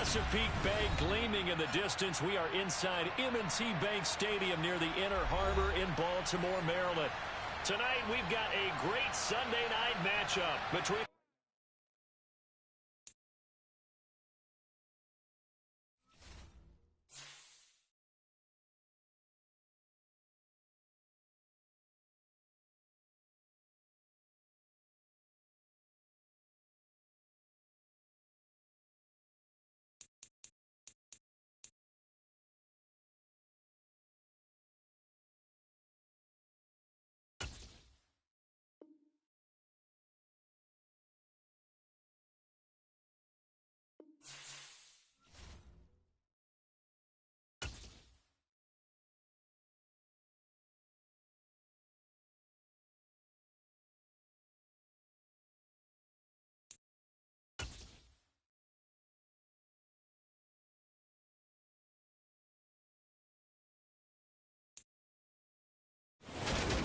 Chesapeake Bay gleaming in the distance. We are inside M&T Bank Stadium near the Inner Harbor in Baltimore, Maryland. Tonight, we've got a great Sunday night matchup between...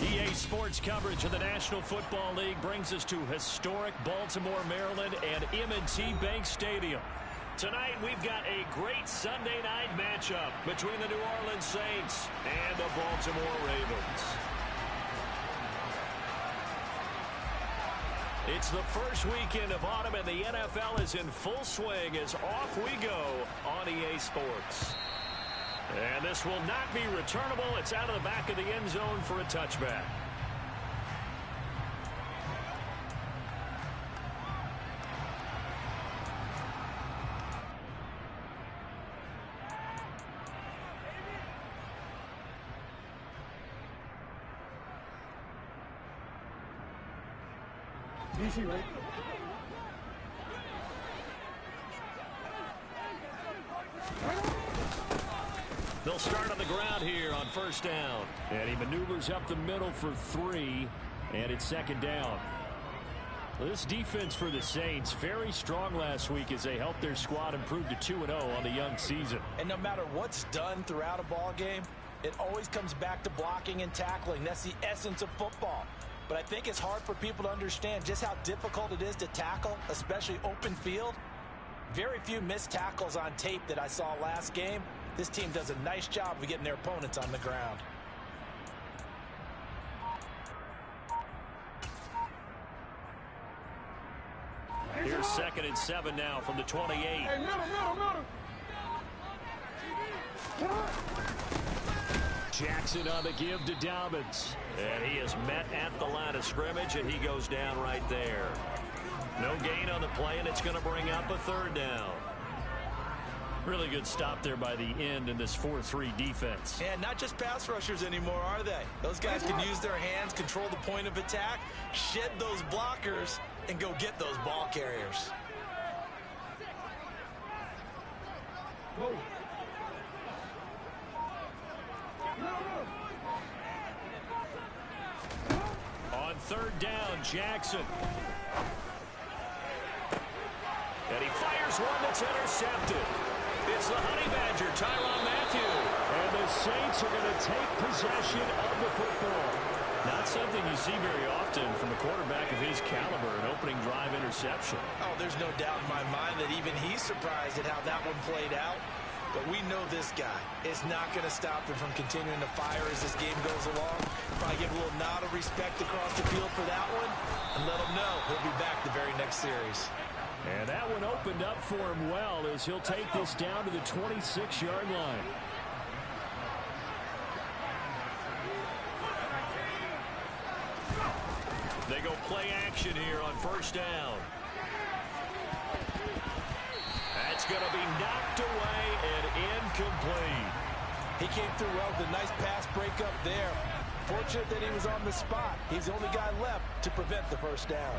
EA Sports coverage of the National Football League brings us to historic Baltimore, Maryland, and M&T Bank Stadium. Tonight, we've got a great Sunday night matchup between the New Orleans Saints and the Baltimore Ravens. It's the first weekend of autumn, and the NFL is in full swing as off we go on EA Sports. And this will not be returnable. It's out of the back of the end zone for a touchback. Easy, right? They'll start on the ground here on first down. And he maneuvers up the middle for 3, and it's second down. Well, this defense for the Saints, very strong last week as they helped their squad improve to 2-0 on the young season. And no matter what's done throughout a ball game, it always comes back to blocking and tackling. That's the essence of football. But I think it's hard for people to understand just how difficult it is to tackle, especially open field. Very few missed tackles on tape that I saw last game. This team does a nice job of getting their opponents on the ground. Here's 2nd and 7 now from the 28. Hey, middle. Jackson on the give to Dobbins. And he is met at the line of scrimmage, and he goes down right there. No gain on the play, and it's going to bring up a 3rd down. Really good stop there by the end in this 4-3 defense. And not just pass rushers anymore, are they? Those guys can use their hands, control the point of attack, shed those blockers, and go get those ball carriers. Whoa. On 3rd down, Jackson. And he fires one that's intercepted. It's the Honey Badger, Tyrann Mathieu. And the Saints are going to take possession of the football. Not something you see very often from a quarterback of his caliber, an opening drive interception. Oh, there's no doubt in my mind that even he's surprised at how that one played out. But we know this guy is not going to stop him from continuing to fire as this game goes along. Probably give a little nod of respect across the field for that one and let him know he'll be back the very next series. And that one opened up for him well as he'll take this down to the 26-yard line. They go play action here on first down. That's going to be knocked away and incomplete. He came through well with a nice pass breakup there. Fortunate that he was on the spot. He's the only guy left to prevent the first down.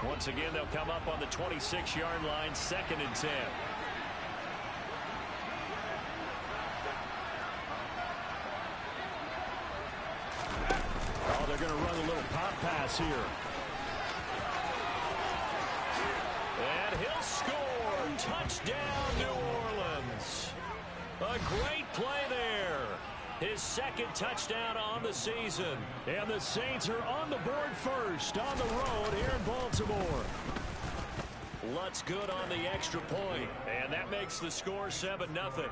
Once again, they'll come up on the 26-yard line, 2nd and 10. Oh, they're going to run a little pop pass here. And he'll score. Touchdown, New Orleans. A great play there. His 2nd touchdown on the season. And the Saints are on the board first on the road here in Baltimore. Lutz good on the extra point, and that makes the score 7-0.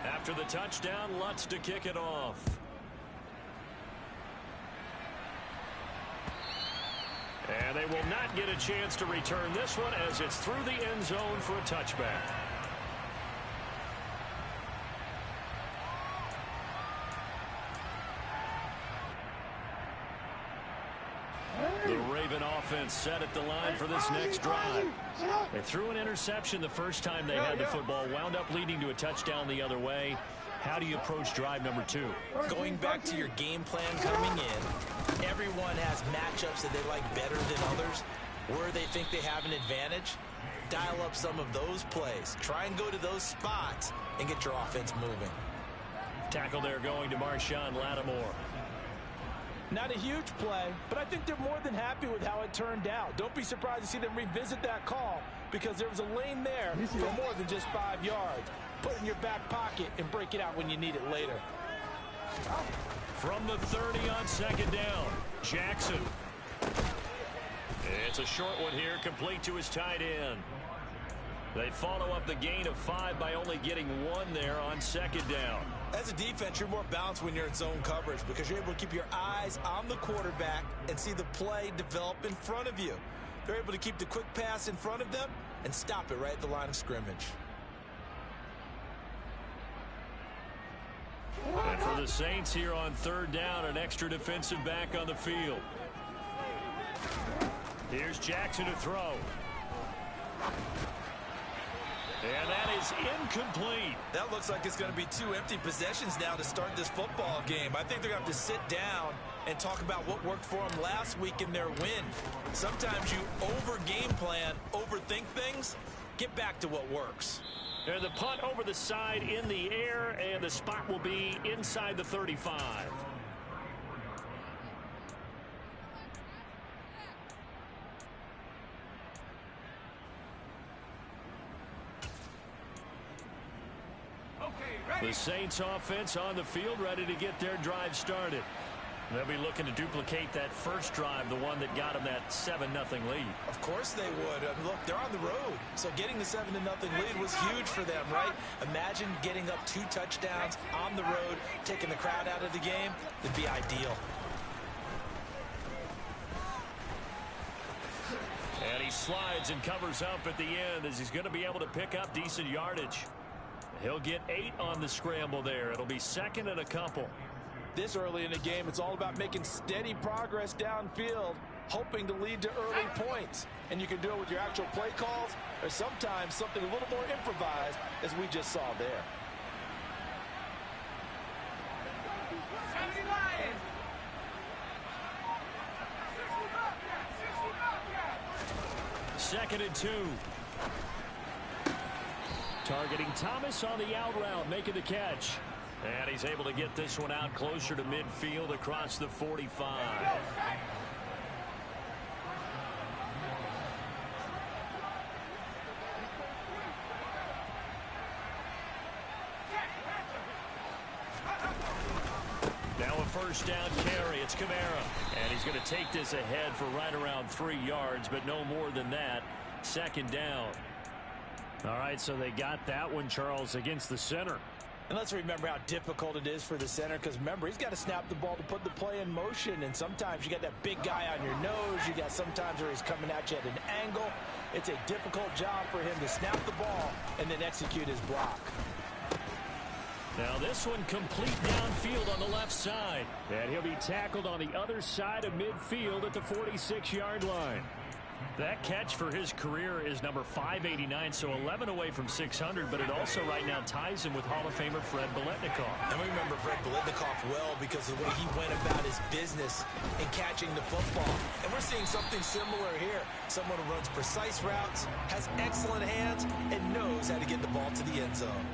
After the touchdown, Lutz to kick it off. And they will not get a chance to return this one as it's through the end zone for a touchback. The Raven offense set at the line for this next drive. They threw an interception the first time they had the football, wound up leading to a touchdown the other way. How do you approach drive number 2? Going back to your game plan coming in, everyone has matchups that they like better than others. Where they think they have an advantage, dial up some of those plays. Try and go to those spots and get your offense moving. Tackle there going to Marshawn Lattimore. Not a huge play, but I think they're more than happy with how it turned out. Don't be surprised to see them revisit that call because there was a lane there for more than just 5 yards. Put it in your back pocket and break it out when you need it later. From the 30 on second down, Jackson. It's a short one here, complete to his tight end. They follow up the gain of 5 by only getting 1 there on second down. As a defense, you're more balanced when you're in zone coverage because you're able to keep your eyes on the quarterback and see the play develop in front of you. They're able to keep the quick pass in front of them and stop it right at the line of scrimmage. And for the Saints here on third down, an extra defensive back on the field. Here's Jackson to throw. And that is incomplete. That looks like it's going to be 2 empty possessions now to start this football game. I think they're going to have to sit down and talk about what worked for them last week in their win. Sometimes you over-game plan, overthink things. Get back to what works. And the punt over the side in the air, and the spot will be inside the 35. The Saints offense on the field, ready to get their drive started. They'll be looking to duplicate that first drive, the one that got them that 7-0 lead. Of course they would. Look, they're on the road, so getting the 7-0 lead was huge for them, right? Imagine getting up 2 touchdowns on the road, taking the crowd out of the game. It'd be ideal. And he slides and covers up at the end as he's going to be able to pick up decent yardage. He'll get 8 on the scramble there. It'll be second and a couple. This early in the game, it's all about making steady progress downfield, hoping to lead to early points. And you can do it with your actual play calls or sometimes something a little more improvised, as we just saw there. Second and 2. Targeting Thomas on the out route, making the catch. And he's able to get this one out closer to midfield across the 45. Now a first down carry. It's Kamara. And he's going to take this ahead for right around 3 yards, but no more than that. Second down. All right, so they got that one, Charles, against the center. And let's remember how difficult it is for the center, because remember, he's got to snap the ball to put the play in motion, and sometimes you got that big guy on your nose. You got sometimes where he's coming at you at an angle. It's a difficult job for him to snap the ball and then execute his block. Now this one complete downfield on the left side. And he'll be tackled on the other side of midfield at the 46-yard line. That catch for his career is number 589, so 11 away from 600, but it also right now ties him with Hall of Famer Fred Biletnikoff. And we remember Fred Biletnikoff well because of the way he went about his business in catching the football. And we're seeing something similar here. Someone who runs precise routes, has excellent hands, and knows how to get the ball to the end zone.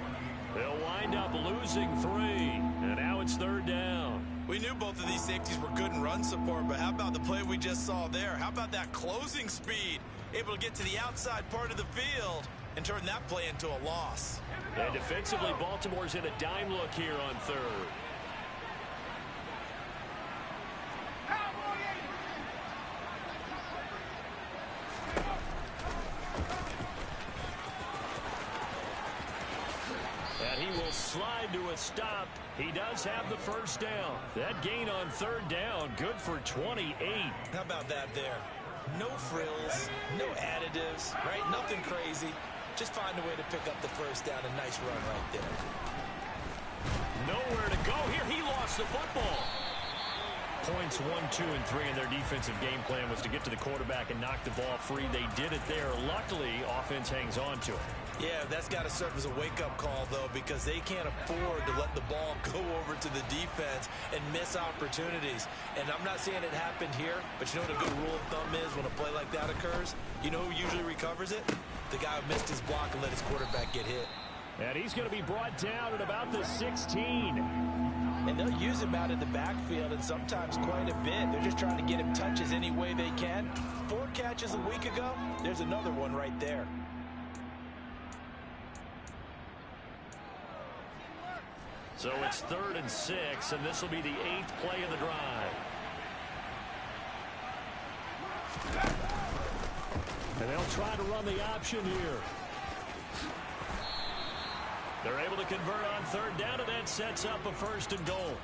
They'll wind up losing 3, and now it's third down. We knew both of these safeties were good in run support, but how about the play we just saw there? How about that closing speed? able to get to the outside part of the field and turn that play into a loss. And defensively, Baltimore's in a dime look here on third. And he will slide to a stop. He does have the first down. That gain on third down, good for 28. How about that there? No frills, no additives, right? Nothing crazy. Just find a way to pick up the first down. A nice run right there. Nowhere to go here. He lost the football. Points 1, 2, and 3 in their defensive game plan was to get to the quarterback and knock the ball free. They did it there. Luckily, offense hangs on to it. Yeah, that's got to serve as a wake-up call, though, because they can't afford to let the ball go over to the defense and miss opportunities. And I'm not saying it happened here, but you know what a good rule of thumb is when a play like that occurs? You know who usually recovers it? The guy who missed his block and let his quarterback get hit. And he's going to be brought down at about the 16. And they'll use him out in the backfield, and sometimes quite a bit. They're just trying to get him touches any way they can. 4 catches a week ago. There's another one right there. So it's 3rd and 6, and this will be the 8th play of the drive. And they'll try to run the option here. They're able to convert on 3rd down, and that sets up a 1st and goal.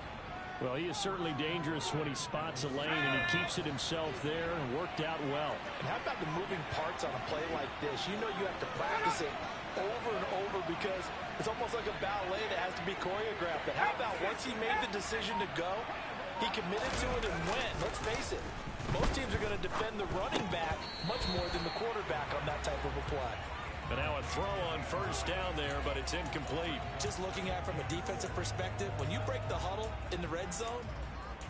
Well, he is certainly dangerous when he spots a lane, and he keeps it himself there and worked out well. And how about the moving parts on a play like this? You know you have to practice it over and over because it's almost like a ballet that has to be choreographed. But how about once he made the decision to go, he committed to it and went. Let's face it, most teams are going to defend the running back much more than the quarterback on that type of a play. And now a throw on 1st down there, but it's incomplete. Just looking at it from a defensive perspective, when you break the huddle in the red zone,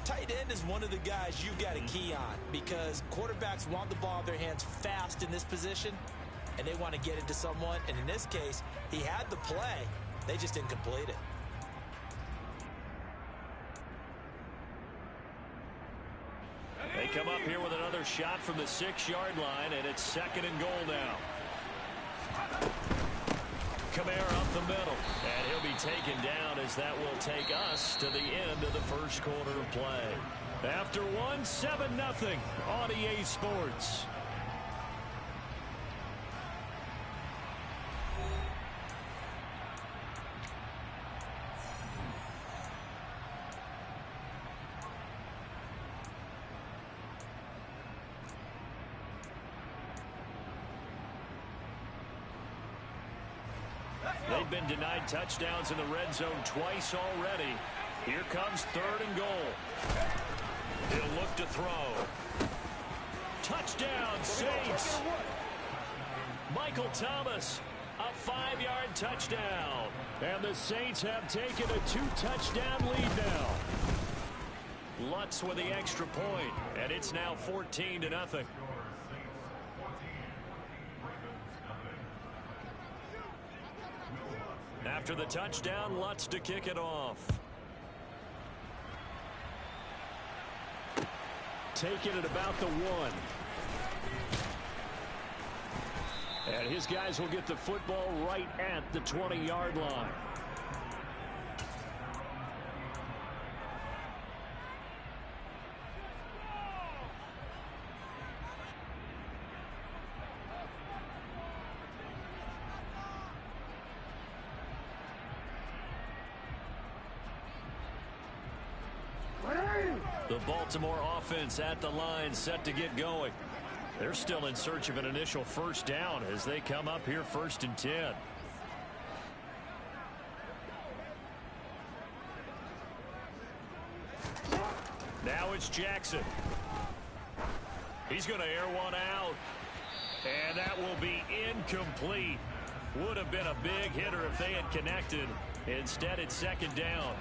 tight end is one of the guys you've got a key on because quarterbacks want the ball in their hands fast in this position, and they want to get it to someone. And in this case, he had the play. They just didn't complete it. They come up here with another shot from the 6-yard line, and it's 2nd and goal now. Kamara up the middle, and he'll be taken down as that will take us to the end of the 1st quarter of play. After 7-0 on EA Sports. They've been denied touchdowns in the red zone twice already. Here comes 3rd and goal. He'll look to throw. Touchdown, Saints. Michael Thomas, a 5-yard touchdown. And the Saints have taken a 2-touchdown lead now. Lutz with the extra point, and it's now 14-0. After the touchdown, Lutz to kick it off. Taking it about the 1. And his guys will get the football right at the 20-yard line. The Baltimore offense at the line, set to get going. They're still in search of an initial 1st down as they come up here 1st and 10. Now it's Jackson. He's going to air one out. And that will be incomplete. Would have been a big hitter if they had connected. Instead, it's 2nd down.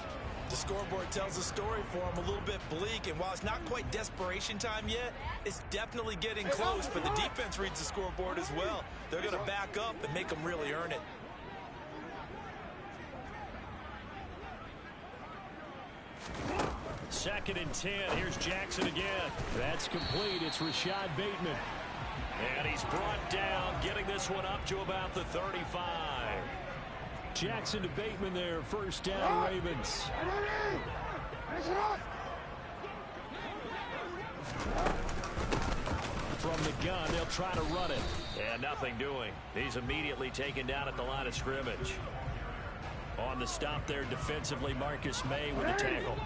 The scoreboard tells a story for him, a little bit bleak, and while it's not quite desperation time yet, it's definitely getting close, but the defense reads the scoreboard as well. They're going to back up and make them really earn it. Second and 10. Here's Jackson again. That's complete. It's Rashad Bateman. And he's brought down, getting this one up to about the 35. Jackson to Bateman there, first down, Ravens. From the gun, they'll try to run it. And nothing doing. He's immediately taken down at the line of scrimmage. On the stop there defensively, Marcus May with the tackle.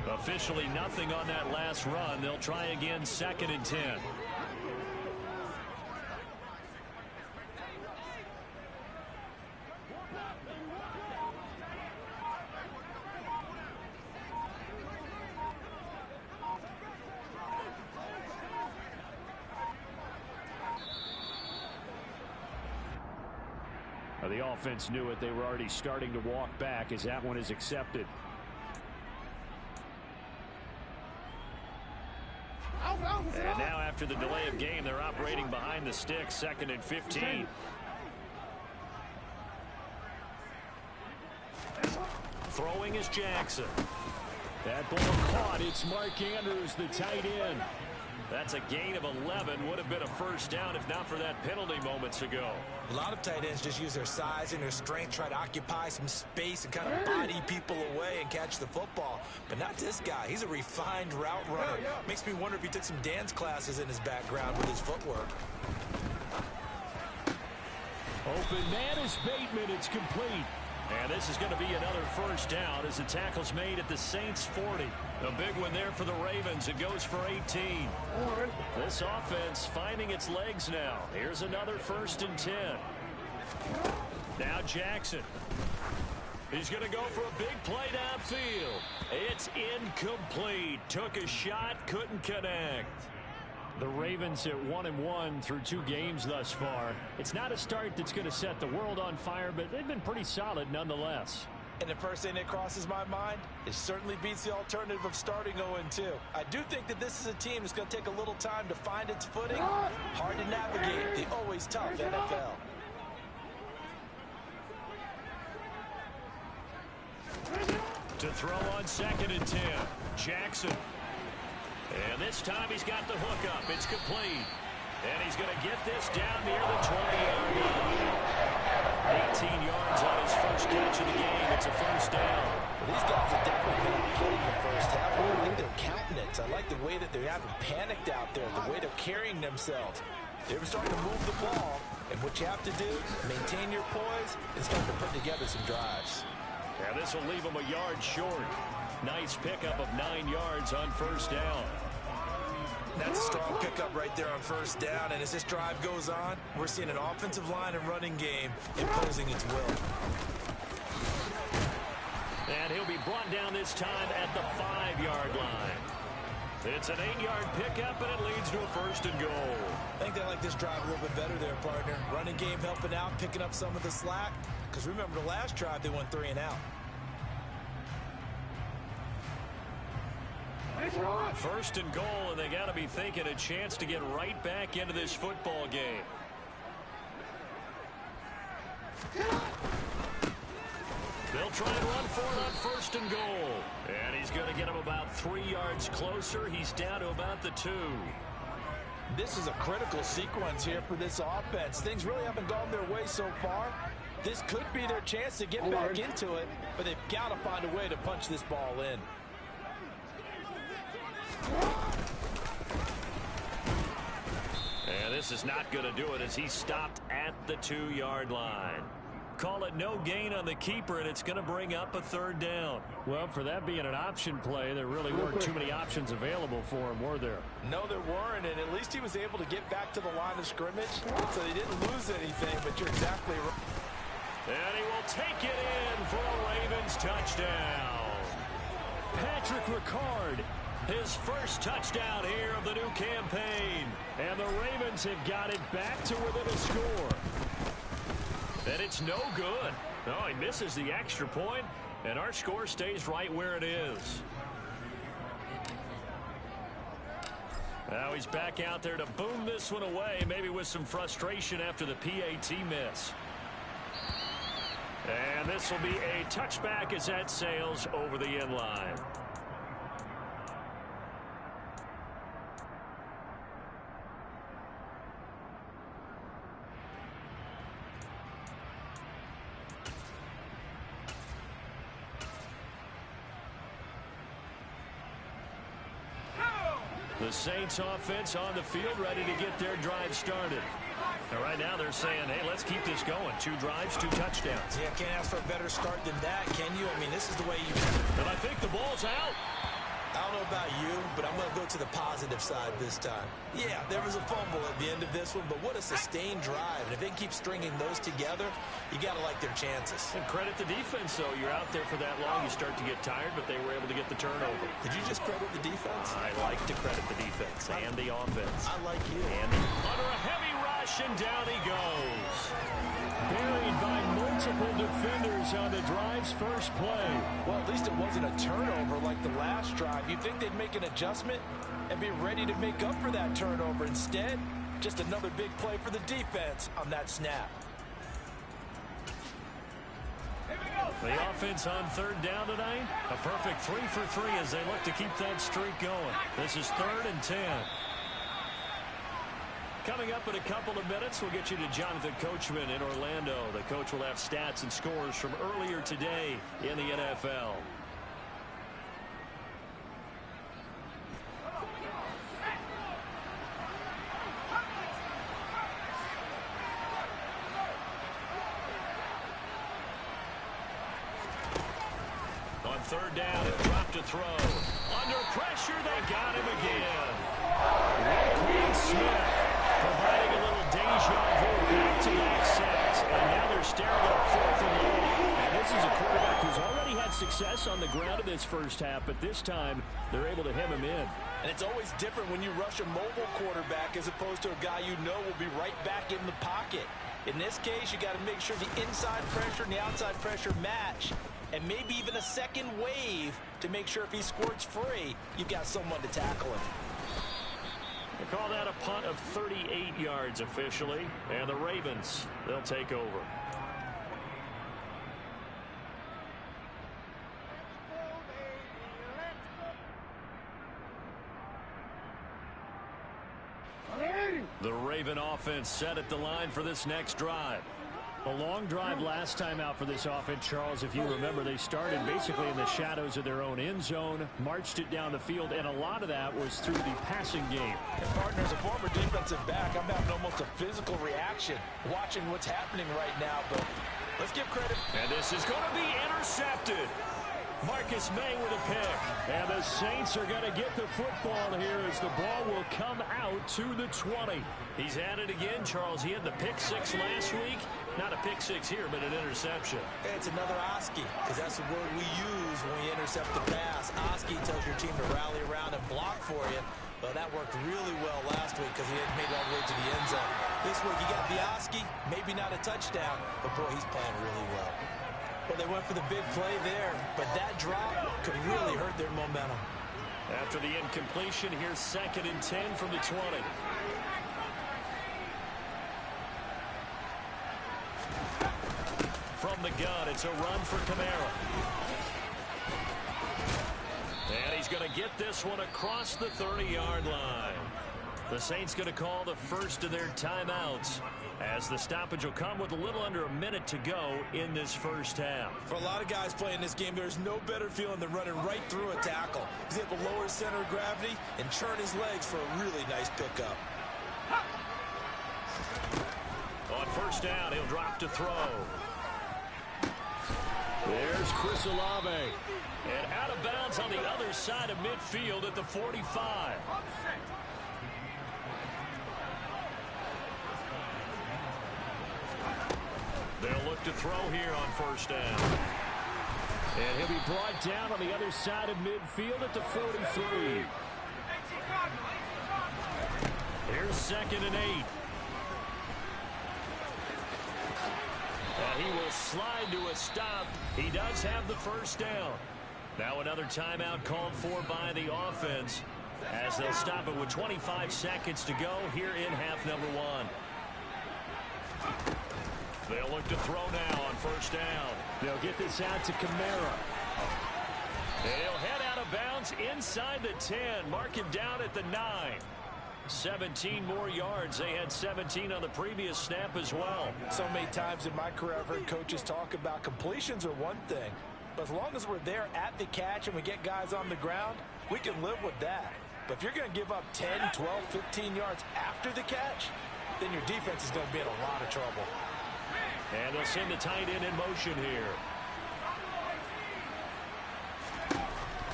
Officially nothing on that last run. They'll try again, 2nd and 10. The offense knew it. They were already starting to walk back as that one is accepted. And now after the delay of game, they're operating behind the sticks, 2nd and 15. Throwing is Jackson. That ball caught. It's Mark Andrews, the tight end. That's a gain of 11. Would have been a first down if not for that penalty moments ago. A lot of tight ends just use their size and their strength, try to occupy some space and kind of body people away and catch the football. But not this guy. He's a refined route runner. Makes me wonder if he took some dance classes in his background with his footwork. Open man is Bateman. It's complete. And this is going to be another first down as the tackle's made at the Saints 40. A big one there for the Ravens. It goes for 18. This offense finding its legs now. Here's another 1st and 10. Now Jackson. He's going to go for a big play downfield. It's incomplete. Took a shot, couldn't connect. The Ravens at 1-1 through 2 games thus far. It's not a start that's going to set the world on fire, but they've been pretty solid nonetheless. And the first thing that crosses my mind, it certainly beats the alternative of starting 0-2. I do think that this is a team that's going to take a little time to find its footing. Hard to navigate the always tough NFL. To throw on 2nd and 10. Jackson. And this time he's got the hook up. It's complete. And he's going to get this down near the 20-yard line. 18 yards on his first catch of the game. It's a first down. Well, these guys have definitely been playing in the first half. I think they're counting it. I like the way that they haven't panicked out there, the way they're carrying themselves. They were starting to move the ball. And what you have to do, maintain your poise and start to put together some drives. Yeah, this will leave him a yard short. Nice pickup of 9 yards on first down. That's a strong pickup right there on first down. And as this drive goes on, we're seeing an offensive line and running game imposing its will. And he'll be brought down this time at the 5-yard line. It's an 8-yard pickup, and it leads to a 1st and goal. I think they like this drive a little bit better there, partner. Running game helping out, picking up some of the slack. Because remember, the last drive, they went 3 and out. 1st and goal, and they got to be thinking a chance to get right back into this football game. They'll try and run for it on 1st and goal. And he's going to get him about 3 yards closer. He's down to about the 2. This is a critical sequence here for this offense. Things really haven't gone their way so far. This could be their chance to get back into it, but they've got to find a way to punch this ball in. And this is not going to do it as he stopped at the 2-yard line. Call it no gain on the keeper, and it's going to bring up a 3rd down. Well, for that being an option play, there really weren't too many options available for him, were there? No, there weren't, and at least he was able to get back to the line of scrimmage, so he didn't lose anything, but you're exactly right. And he will take it in for a Ravens touchdown. Patrick Ricard, his first touchdown here of the new campaign. And the Ravens have got it back to within a score. And it's no good. Oh, he misses the extra point, and our score stays right where it is. Now he's back out there to boom this one away, maybe with some frustration after the PAT miss. And this will be a touchback as that sails over the end line. The Saints offense on the field, ready to get their drive started. And right now they're saying, hey, let's keep this going. 2 drives, 2 touchdowns. Yeah, can't ask for a better start than that, can you? I mean, this is the way you... And I think the ball's out. I don't know about you, but I'm going to go to the positive side this time. Yeah, there was a fumble at the end of this one, but what a sustained drive. And if they keep stringing those together, you got to like their chances. And credit the defense, though. You're out there for that long, you start to get tired, but they were able to get the turnover. Did you just credit the defense? I like to credit the defense and the offense. I like you. And under a heavy rush, and down he goes. Buried by multiple defenders on the drive's first play. Well, at least it wasn't a turnover like the last drive. You'd think they'd make an adjustment and be ready to make up for that turnover. Instead, just another big play for the defense on that snap. The offense on 3rd down tonight. A perfect 3 for 3 as they look to keep that streak going. This is 3rd and 10. Coming up in a couple of minutes, we'll get you to Jonathan Coachman in Orlando. The coach will have stats and scores from earlier today in the NFL. On 3rd down, it dropped to throw. Under pressure, they got him again. Smith providing a little deja vu, back-to-back sacks, and now they're staring at a 4th and long. And this is a quarterback who's already had success on the ground in this first half, but this time they're able to hem him in. And it's always different when you rush a mobile quarterback as opposed to a guy you know will be right back in the pocket. In this case, you got to make sure the inside pressure and the outside pressure match, and maybe even a second wave to make sure if he squirts free, you've got someone to tackle him. They call that a punt of 38 yards officially, and the Ravens, they'll take over. The Raven offense set at the line for this next drive. A long drive last time out for this offense, Charles. If you remember, they started basically in the shadows of their own end zone, marched it down the field, and a lot of that was through the passing game. And partner, as a former defensive back, I'm having almost a physical reaction watching what's happening right now, but let's give credit. And this is going to be intercepted. Marcus May with a pick. And the Saints are going to get the football here as the ball will come out to the 20. He's at it again, Charles. He had the pick 6 last week. Not a pick 6 here, but an interception. It's another Oski, because that's the word we use when we intercept the pass. Oski tells your team to rally around and block for you. But that worked really well last week because he hadn't made it all the way to the end zone. This week he got the Oski, maybe not a touchdown, but boy, he's playing really well. Well, they went for the big play there, but that drop could really hurt their momentum. After the incompletion, here's 2nd and 10 from the 20. From the gun, it's a run for Kamara. And he's going to get this one across the 30-yard line. The Saints going to call the first of their timeouts, as the stoppage will come with a little under a minute to go in this first half. For a lot of guys playing this game, there's no better feeling than running right through a tackle. He's able to lower his center of gravity and churn his legs for a really nice pickup. On 1st down, he'll drop to throw. There's Chris Olave. And out of bounds on the other side of midfield at the 45. They'll look to throw here on 1st down. And he'll be brought down on the other side of midfield at the 43. Here's 2nd and 8. He will slide to a stop. He does have the 1st down. Now another timeout called for by the offense, as they'll stop it with 25 seconds to go here in half number 1. They'll look to throw now on 1st down. They'll get this out to Kamara. He'll head out of bounds inside the 10. Mark him down at the 9. 17 more yards. They had 17 on the previous snap as well. So many times in my career I've heard coaches talk about completions are one thing, but as long as we're there at the catch and we get guys on the ground, we can live with that. But if you're going to give up 10, 12, 15 yards after the catch, then your defense is going to be in a lot of trouble. And they'll send the tight end in motion here.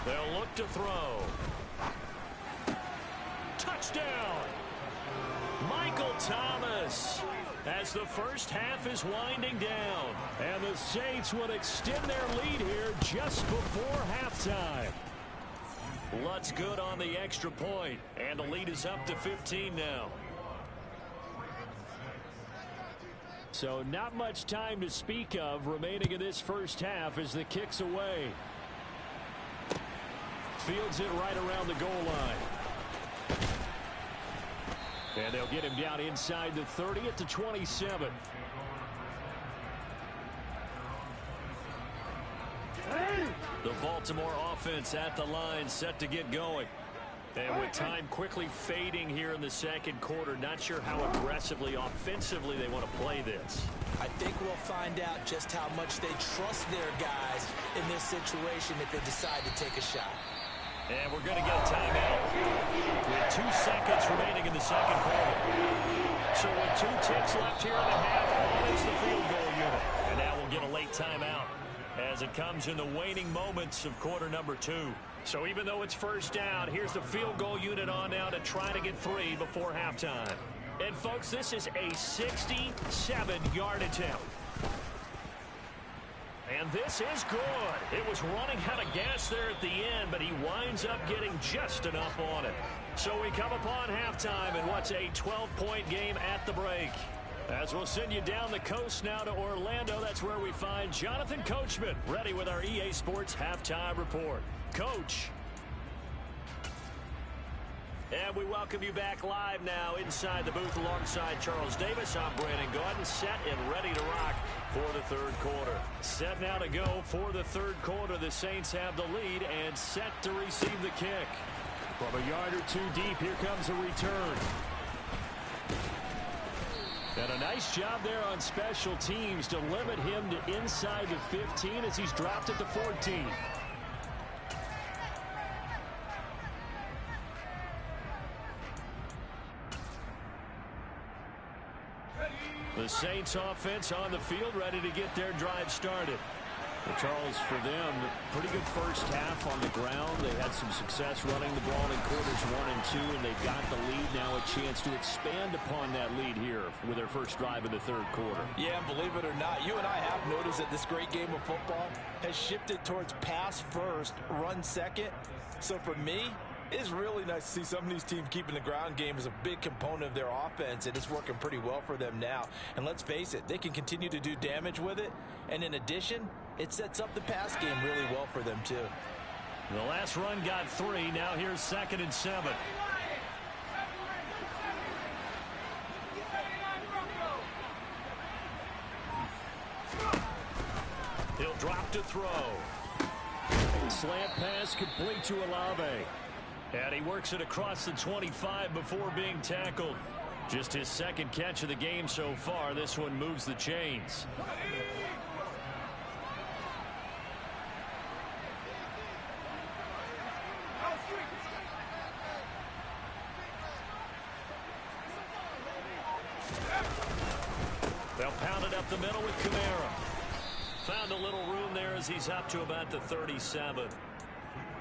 They'll look to throw. Touchdown! Michael Thomas, as the first half is winding down. And the Saints would extend their lead here just before halftime. Lutt's good on the extra point, and the lead is up to 15 now. So not much time to speak of remaining in this first half as the kick's away. Fields it right around the goal line. And they'll get him down inside the 30 at the 27. The Baltimore offense at the line, set to get going. And with time quickly fading here in the second quarter, not sure how aggressively, offensively they want to play this. I think we'll find out just how much they trust their guys in this situation if they decide to take a shot. And we're going to get a timeout with 2 seconds remaining in the second quarter. So with 2 ticks left here in the half, on is the field goal unit. And now we'll get a late timeout as it comes in the waning moments of quarter number 2. So even though it's first down, here's the field goal unit on now to try to get 3 before halftime. And folks, this is a 67-yard attempt. And this is good. It was running out of gas there at the end, but he winds up getting just enough on it. So we come upon halftime in what's a 12-point game at the break. As we'll send you down the coast now to Orlando, that's where we find Jonathan Coachman, ready with our EA Sports Halftime Report. Coach. And we welcome you back live now inside the booth alongside Charles Davis. I'm Brandon Gaudin, set and ready to rock for the third quarter. Set now to go for the third quarter. The Saints have the lead and set to receive the kick. From a yard or 2 deep, here comes a return. And a nice job there on special teams to limit him to inside the 15 as he's dropped at the 14. The Saints offense on the field, ready to get their drive started. Well, Charles, for them, pretty good first half on the ground. They had some success running the ball in quarters 1 and 2, and they've got the lead now, a chance to expand upon that lead here with their first drive in the third quarter. Yeah, and believe it or not, you and I have noticed that this great game of football has shifted towards pass first, run second. So for me, it's really nice to see some of these teams keeping the ground game as a big component of their offense, and it's working pretty well for them now. And let's face it, they can continue to do damage with it. And in addition, it sets up the pass game really well for them, too. The last run got 3. Now here's 2nd and 7. He'll drop to throw. Slant pass complete to Olave. And he works it across the 25 before being tackled. Just his second catch of the game so far. This one moves the chains. They'll pound it up the middle with Kamara. Found a little room there as he's up to about the 37.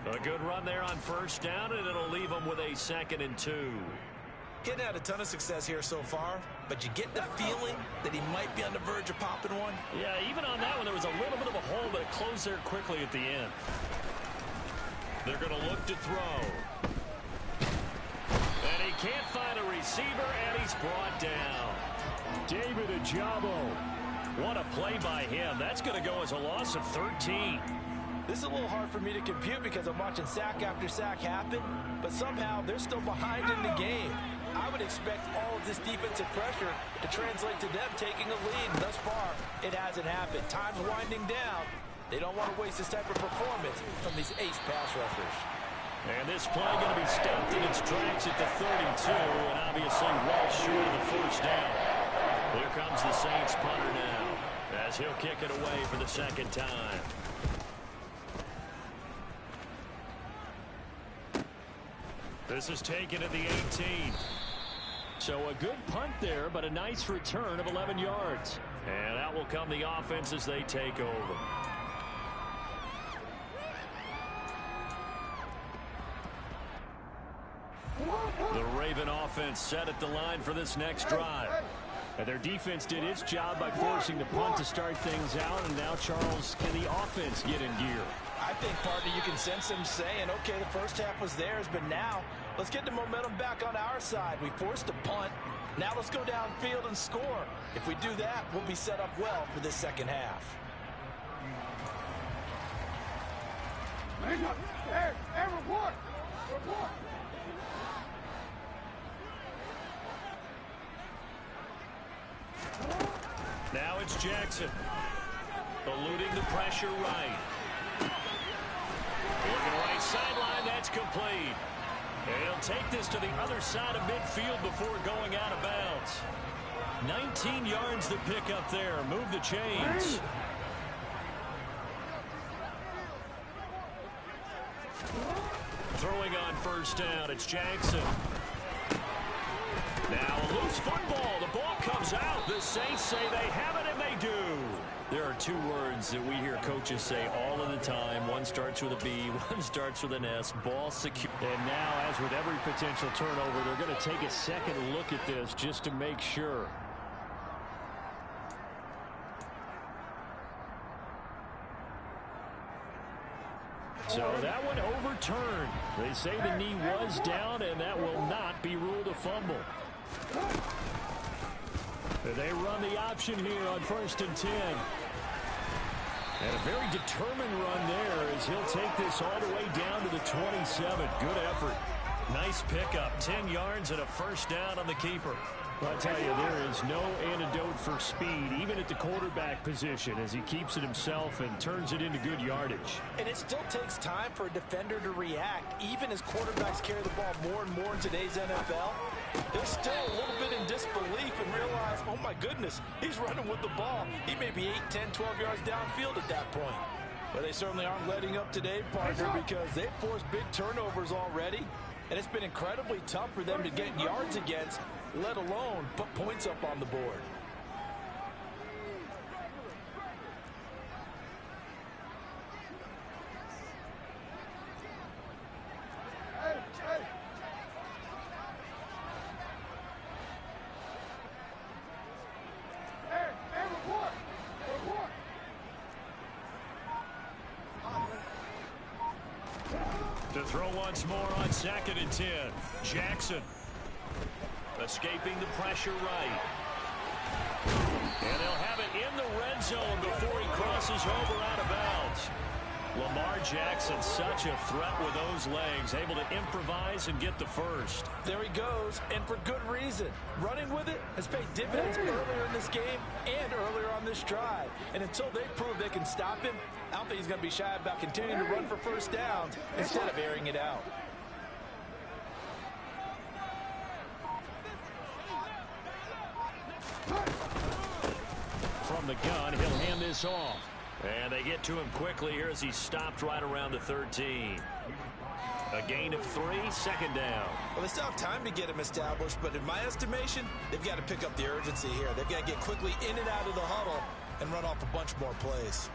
A good run there on first down, and it'll leave him with a 2nd and 2. Getting had a ton of success here so far, but you get the feeling that he might be on the verge of popping one. Yeah, even on that one, there was a little bit of a hole, but it closed there quickly at the end. They're going to look to throw. And he can't find a receiver, and he's brought down. David Ajabo. What a play by him. That's going to go as a loss of 13. This is a little hard for me to compute because I'm watching sack after sack happen, but somehow they're still behind in the game. I would expect all of this defensive pressure to translate to them taking a lead, and thus far, it hasn't happened. Time's winding down. They don't want to waste this type of performance from these ace pass rushers. And this play going to be stopped in its tracks at the 32, and obviously well short of the first down. Here comes the Saints punter now, as he'll kick it away for the second time. This is taken at the 18. So a good punt there, but a nice return of 11 yards. And out will come the offense as they take over. The Raven offense set at the line for this next drive. And their defense did its job by forcing the punt to start things out. And now, Charles, can the offense get in gear? I think, partner, you can sense them saying, okay, the first half was theirs, but now let's get the momentum back on our side. We forced a punt. Now let's go downfield and score. If we do that, we'll be set up well for this second half. Hey, report! Report! Now it's Jackson. Eluding the pressure right. Looking right sideline, that's complete. And he'll take this to the other side of midfield before going out of bounds. 19 yards to pick up there. Move the chains. Throwing on first down, it's Jackson. Now a loose football. The ball comes out. The Saints say they have it, and they do. There are two words that we hear coaches say all of the time. One starts with a B, one starts with an S. Ball secure. And now, as with every potential turnover, they're going to take a second look at this just to make sure. So that one overturned. They say the knee was down, and that will not be ruled a fumble. They run the option here on 1st and 10. And a very determined run there as he'll take this all the way down to the 27. Good effort. Nice pickup. 10 yards and a first down on the keeper. I'll tell you, there is no antidote for speed, even at the quarterback position, as he keeps it himself and turns it into good yardage. And it still takes time for a defender to react, even as quarterbacks carry the ball more and more in today's NFL. They're still a little bit in disbelief and realize, oh my goodness, he's running with the ball. He may be 8, 10, 12 yards downfield at that point. But they certainly aren't letting up today, partner, because they've forced big turnovers already. And it's been incredibly tough for them to get yards against, let alone put points up on the board. To throw once more on 2nd and 10. Jackson escaping the pressure right. And they'll have it in the red zone before he crosses over out of bounds. Lamar Jackson, such a threat with those legs, able to improvise and get the first. There he goes, and for good reason. Running with it has paid dividends earlier in this game and earlier on this drive. And until they prove they can stop him, I don't think he's going to be shy about continuing to run for first downs instead of airing it out. From the gun, he'll hand this off. And they get to him quickly here as he's stopped right around the 13. A gain of 3, 2nd down. Well, they still have time to get him established, but in my estimation, they've got to pick up the urgency here. They've got to get quickly in and out of the huddle and run off a bunch more plays.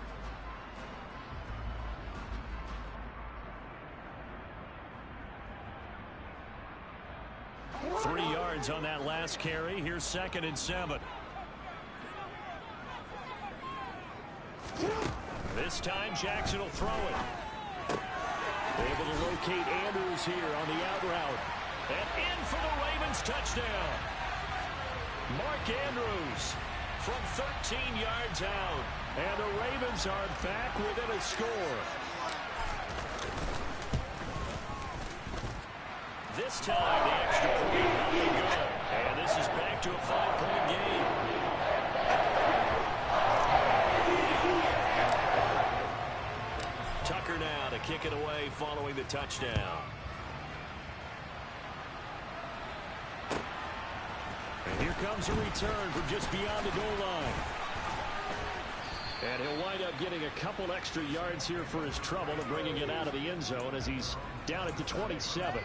Three yards on that last carry. Here's 2nd and 7. This time Jackson will throw it. Able to locate Andrews here on the out route. And in for the Ravens touchdown. Mark Andrews from 13 yards out. And the Ravens are back within a score. This time the extra point up to go. And this is back to a 5-point game. Tucker now to kick it away following the touchdown. And here comes a return from just beyond the goal line. And he'll wind up getting a couple extra yards here for his trouble and bringing it out of the end zone as he's down at the 27.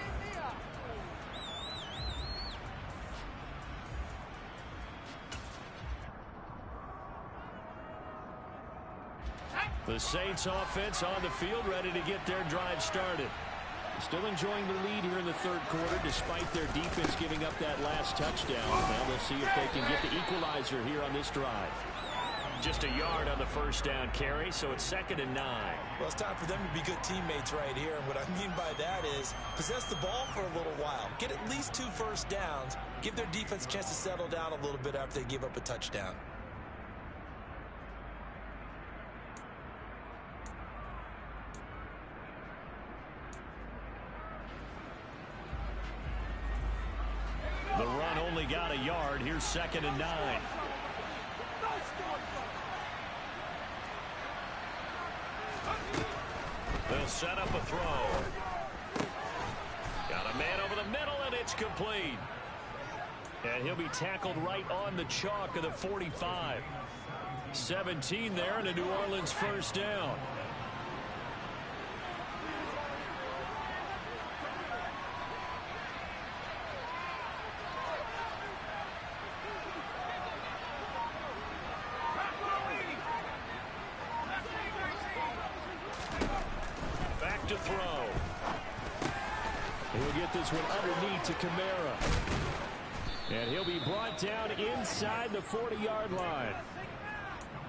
The Saints offense on the field, ready to get their drive started. Still enjoying the lead here in the third quarter, despite their defense giving up that last touchdown. Now they'll see if they can get the equalizer here on this drive. Just a yard on the first down carry, so it's 2nd and 9. Well, it's time for them to be good teammates right here. And what I mean by that is possess the ball for a little while. Get at least 2 first downs. Give their defense a chance to settle down a little bit after they give up a touchdown. The run only got a yard. Here's 2nd and 9. They'll set up a throw. Got a man over the middle, and it's complete. And he'll be tackled right on the chalk of the 45. 17 there, and a New Orleans first down. To throw. He'll get this one underneath to Kamara. And he'll be brought down inside the 40-yard line.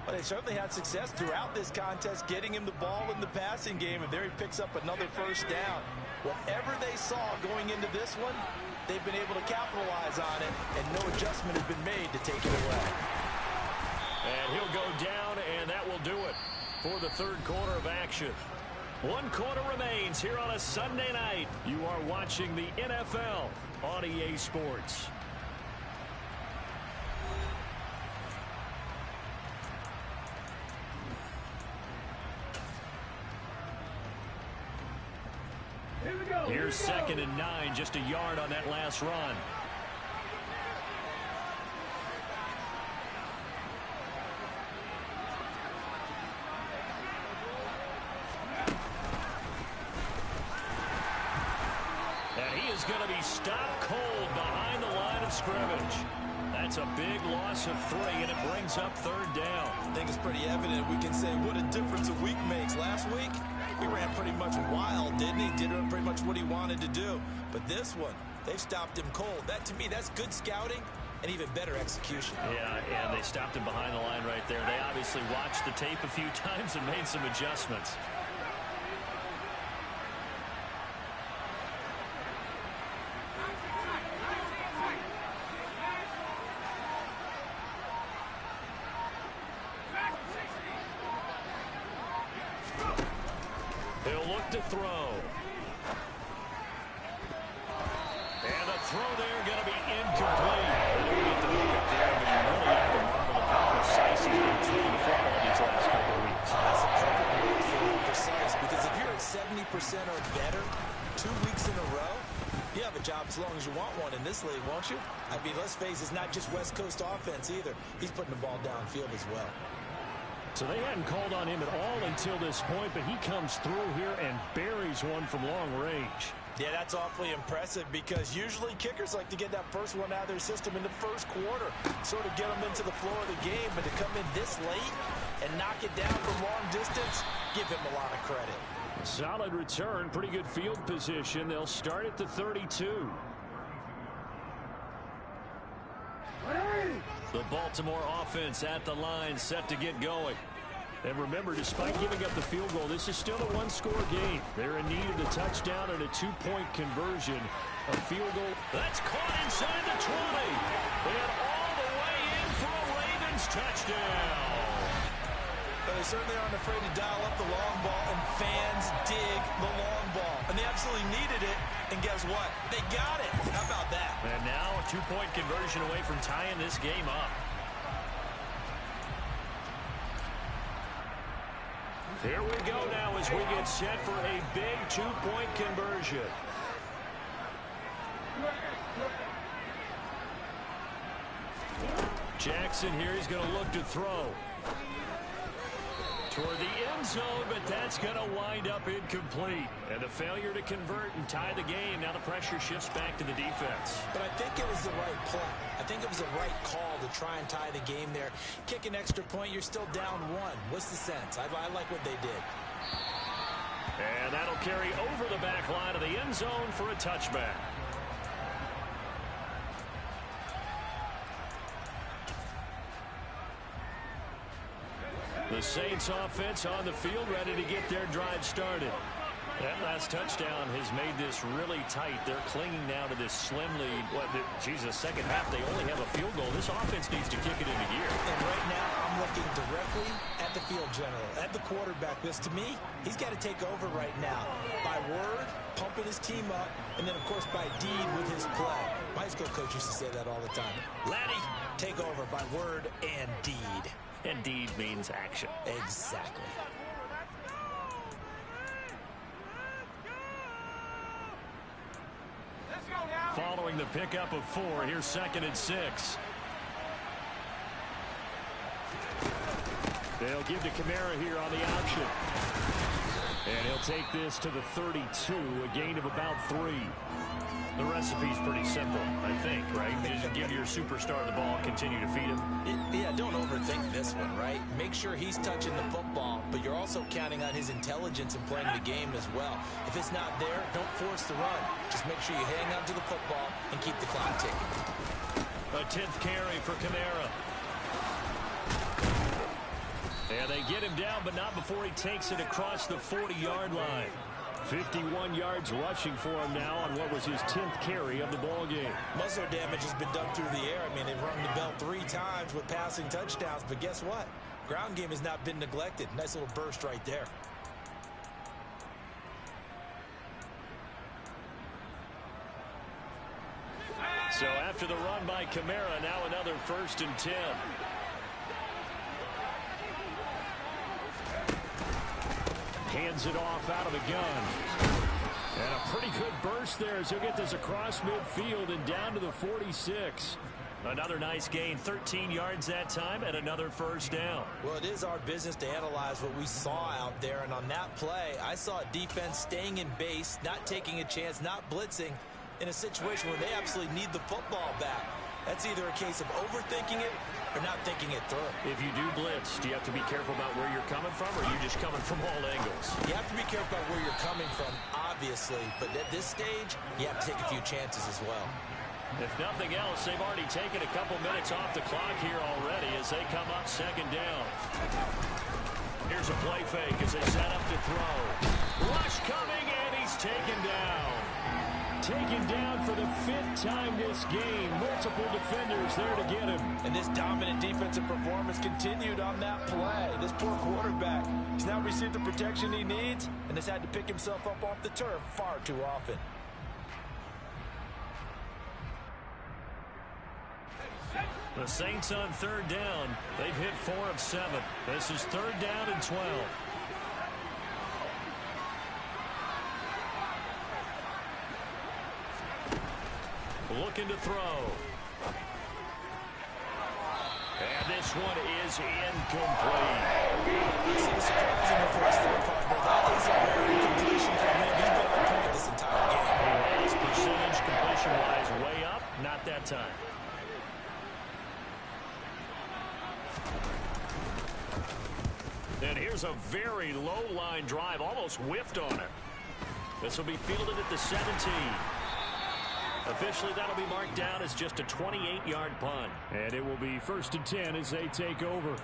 Well, they certainly had success throughout this contest getting him the ball in the passing game, and there he picks up another first down. Whatever they saw going into this one, they've been able to capitalize on it, and no adjustment has been made to take it away. And he'll go down, and that will do it for the third quarter of action. 1 quarter remains here on a Sunday night. You are watching the NFL on EA Sports. Here's 2nd and 9, just a yard on that last run. Going to be stopped cold behind the line of scrimmage. That's a big loss of 3, and it brings up 3rd down. I think it's pretty evident. We can say what a difference a week makes. Last week, he ran pretty much wild, didn't he? Did pretty much what he wanted to do. But this one, they've stopped him cold. That, to me, that's good scouting and even better execution. Yeah, and they stopped him behind the line right there. They obviously watched the tape a few times and made some adjustments. To throw. And the throw there going to be incomplete. I know we get the look up there, but you really have to marvel at how precise he's been throwing the football these last couple of weeks. That's a perfect word for precise, because if you're at 70% or better 2 weeks in a row, you have a job as long as you want one in this league, won't you? I mean, let's face it, it's not just West Coast offense either. He's putting the ball downfield as well. So they hadn't called on him at all until this point, but he comes through here and buries one from long range. Yeah, that's awfully impressive, because usually kickers like to get that first one out of their system in the first quarter, sort of get them into the flow of the game, but to come in this late and knock it down from long distance, give him a lot of credit. Solid return, pretty good field position. They'll start at the 32. The Baltimore offense at the line, set to get going. And remember, despite giving up the field goal, this is still a one-score game. They're in need of the touchdown and a two-point conversion. A field goal. That's caught inside the 20. And all the way in for a Ravens touchdown. But they certainly aren't afraid to dial up the long ball, and fans dig the long ball. And they absolutely needed it, and guess what? They got it. How about that? And now a two-point conversion away from tying this game up. Here we go now as we get set for a big two-point conversion. Jackson here, he's going to look to throw. Toward the end zone, but that's going to wind up incomplete. And the failure to convert and tie the game. Now the pressure shifts back to the defense. But I think it was the right play. I think it was the right call to try and tie the game there. Kick an extra point, you're still down one. What's the sense? I like what they did. And that'll carry over the back line of the end zone for a touchback. The Saints offense on the field, ready to get their drive started. That last touchdown has made this really tight. They're clinging now to this slim lead. The second half, they only have a field goal. This offense needs to kick it into gear. And right now, I'm looking directly at the field general, at the quarterback. Because to me, he's got to take over right now. By word, pumping his team up, and then, of course, by deed with his play. My high school coach used to say that all the time. Laddie, take over by word and deed. And deed means action. Exactly. Following the pickup of 4, here's 2nd and 6. They'll give to Kamara here on the option. And he'll take this to the 32, a gain of about 3. The recipe's pretty simple, I think, right? Just give your superstar the ball, continue to feed him. Yeah, don't overthink this one, right? Make sure he's touching the football, but you're also counting on his intelligence in playing the game as well. If it's not there, don't force the run. Just make sure you hang on to the football and keep the clock ticking. A 10th carry for Kamara. And they get him down, but not before he takes it across the 40-yard line. 51 yards rushing for him now on what was his 10th carry of the ball game. Muscle damage has been done through the air. I mean, they've rung the bell 3 times with passing touchdowns, but guess what? Ground game has not been neglected. Nice little burst right there. So after the run by Kamara, now another 1st and 10. Hands it off out of the gun. And a pretty good burst there as he'll get this across midfield and down to the 46. Another nice gain, 13 yards that time, and another 1st down. Well, it is our business to analyze what we saw out there, and on that play, I saw a defense staying in base, not taking a chance, not blitzing, in a situation where they absolutely need the football back. That's either a case of overthinking it or not thinking it through. If you do blitz, do you have to be careful about where you're coming from, or are you just coming from all angles? You have to be careful about where you're coming from, obviously, but at this stage, you have to take a few chances as well. If nothing else, they've already taken a couple minutes off the clock here already as they come up 2nd down. Here's a play fake as they set up to throw. Rush coming, and he's taken down. Taken down for the 5th time this game. Multiple defenders there to get him. And this dominant defensive performance continued on that play. This poor quarterback, he's now received the protection he needs and has had to pick himself up off the turf far too often. The Saints on 3rd down. They've hit 4 of 7. This is 3rd down and 12. Looking to throw. And this one is incomplete. This is surprising for us there, partner. That is a very completion from him. He's been on point this entire game. His percentage completion-wise way up. Not that time. And here's a very low-line drive. Almost whiffed on it. This will be fielded at the 17. Officially, that'll be marked down as just a 28-yard punt. And it will be 1st and 10 as they take over.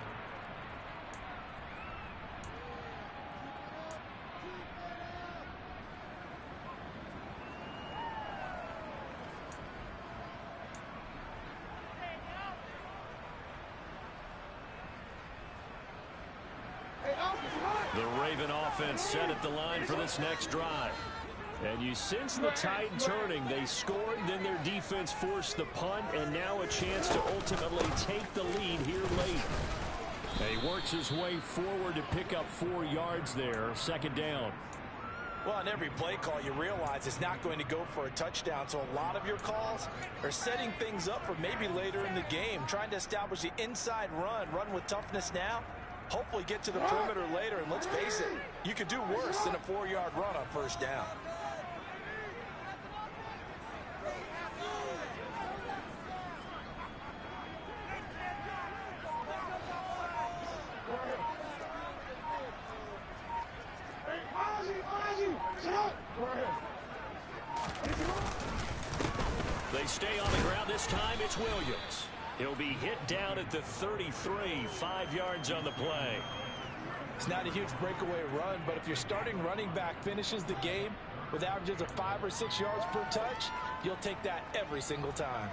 The Raven offense set at the line for this next drive. And you sense the tide turning. They scored, then their defense forced the punt, and now a chance to ultimately take the lead here late. And he works his way forward to pick up 4 yards there, 2nd down. Well, on every play call, you realize it's not going to go for a touchdown, so a lot of your calls are setting things up for maybe later in the game, trying to establish the inside run with toughness now, hopefully get to the perimeter later. And let's face it, you could do worse than a 4-yard run on first down. They stay on the ground this time. It's Williams. He'll be hit down at the 33, 5 yards on the play. It's not a huge breakaway run, but if your starting running back finishes the game with averages of 5 or 6 yards per touch, you'll take that every single time.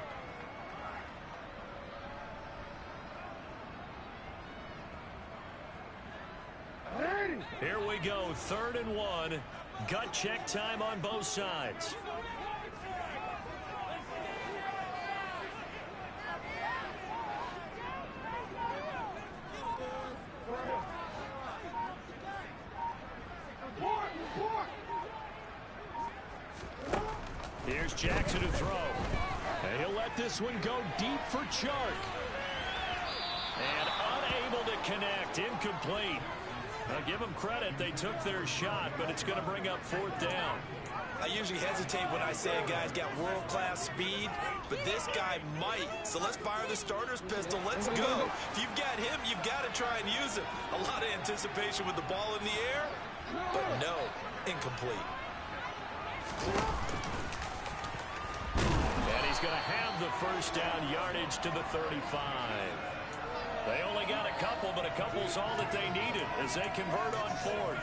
Here we go, 3rd and 1. Gut check time on both sides. Here's Jackson to throw. And he'll let this one go deep for Chark. And unable to connect. Incomplete. Now give them credit. They took their shot, but it's going to bring up 4th down. I usually hesitate when I say a guy's got world-class speed, but this guy might. So let's fire the starter's pistol. Let's go. If you've got him, you've got to try and use him. A lot of anticipation with the ball in the air, but no, incomplete. And he's going to have the first down, yardage to the 35. They only got a couple, but a couple's all that they needed as they convert on 4th.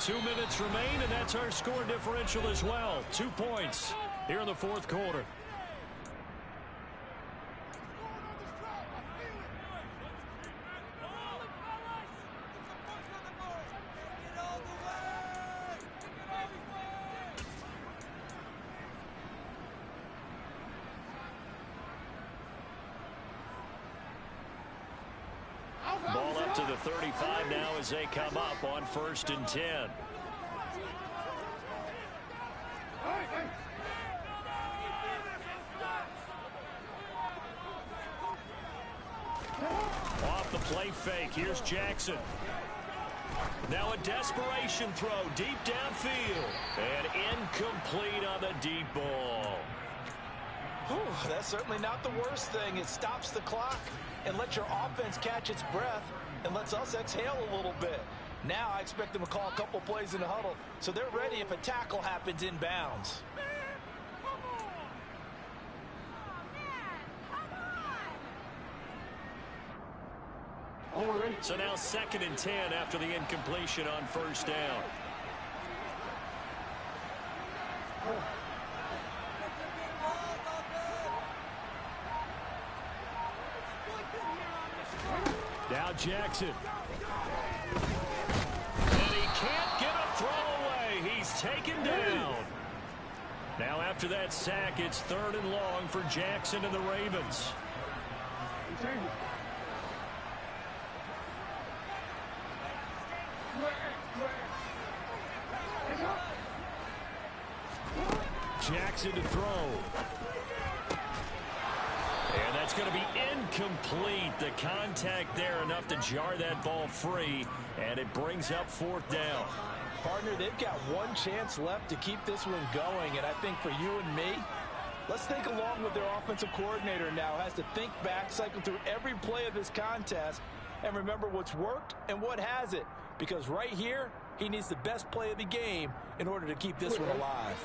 2 minutes remain, and that's our score differential as well. 2 points here in the 4th quarter. Ball up to the 35 now as they come up on 1st and 10. Off the play fake. Here's Jackson. Now a desperation throw deep downfield. And incomplete on the deep ball. Whew, that's certainly not the worst thing. It stops the clock and lets your offense catch its breath and lets us exhale a little bit. Now I expect them to call a couple plays in the huddle so they're ready if a tackle happens inbounds. So now 2nd and 10 after the incompletion on 1st down. Now Jackson. And he can't get a throw away. He's taken down. Now after that sack, it's 3rd and long for Jackson and the Ravens. Jackson to throw. And that's going to be incomplete. The contact there enough to jar that ball free, and it brings up 4th down. Partner, they've got one chance left to keep this one going, and I think for you and me, let's think along with their offensive coordinator now. Has to think back, cycle through every play of this contest, and remember what's worked and what hasn't. Because right here, he needs the best play of the game in order to keep this one alive.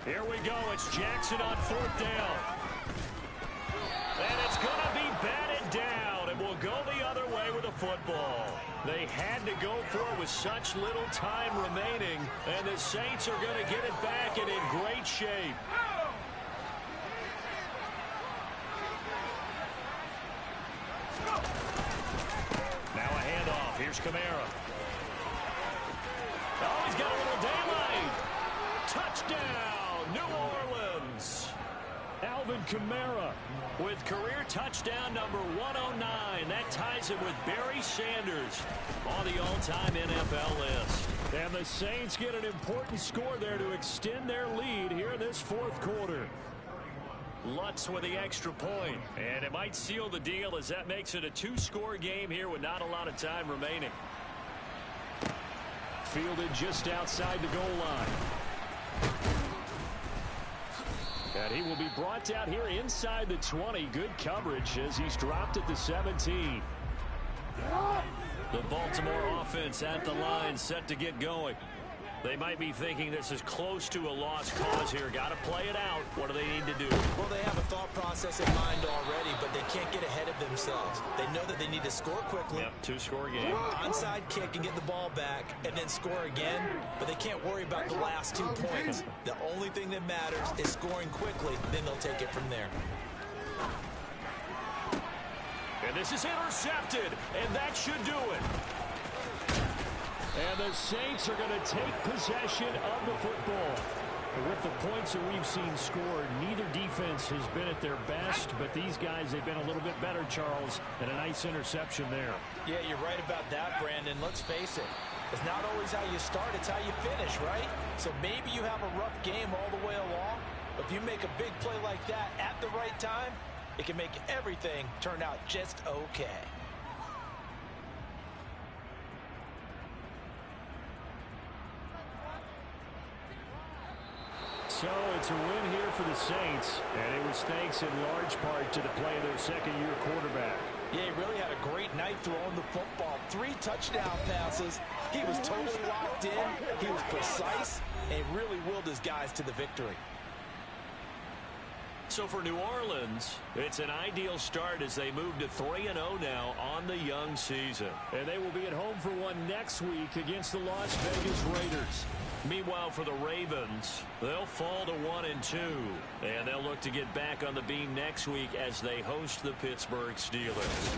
Here we go. It's Jackson on 4th down. And it's going to be batted down. And we'll go the other way with the football. They had to go for it with such little time remaining. And the Saints are going to get it back and in great shape. Kamara. Oh, he's got a little daylight. Touchdown, New Orleans. Alvin Kamara with career touchdown number 109. That ties him with Barry Sanders on the all-time NFL list. And the Saints get an important score there to extend their lead here in this fourth quarter. Lutz with the extra point, and it might seal the deal as that makes it a two-score game here with not a lot of time remaining. Fielded just outside the goal line. And he will be brought down here inside the 20. Good coverage as he's dropped at the 17. The Baltimore offense at the line, set to get going. They might be thinking this is close to a lost cause here. Got to play it out. What do they need to do? Well, they have a thought process in mind already, but they can't get ahead of themselves. They know that they need to score quickly. Yep, two-score game. Onside kick and get the ball back and then score again, but they can't worry about the last 2 points. The only thing that matters is scoring quickly, then they'll take it from there. And this is intercepted, and that should do it. And the Saints are going to take possession of the football. With the points that we've seen scored, neither defense has been at their best, but these guys, they've been a little bit better, Charles, and a nice interception there. Yeah, you're right about that, Brandon. Let's face it. It's not always how you start, it's how you finish, right? So maybe you have a rough game all the way along, but if you make a big play like that at the right time, it can make everything turn out just okay. So it's a win here for the Saints, and it was thanks in large part to the play of their second-year quarterback. Yeah, he really had a great night throwing the football. 3 touchdown passes. He was totally locked in. He was precise, and he really willed his guys to the victory. So for New Orleans, it's an ideal start as they move to 3-0 now on the young season. And they will be at home for one next week against the Las Vegas Raiders. Meanwhile, for the Ravens, they'll fall to 1-2. And they'll look to get back on the beam next week as they host the Pittsburgh Steelers.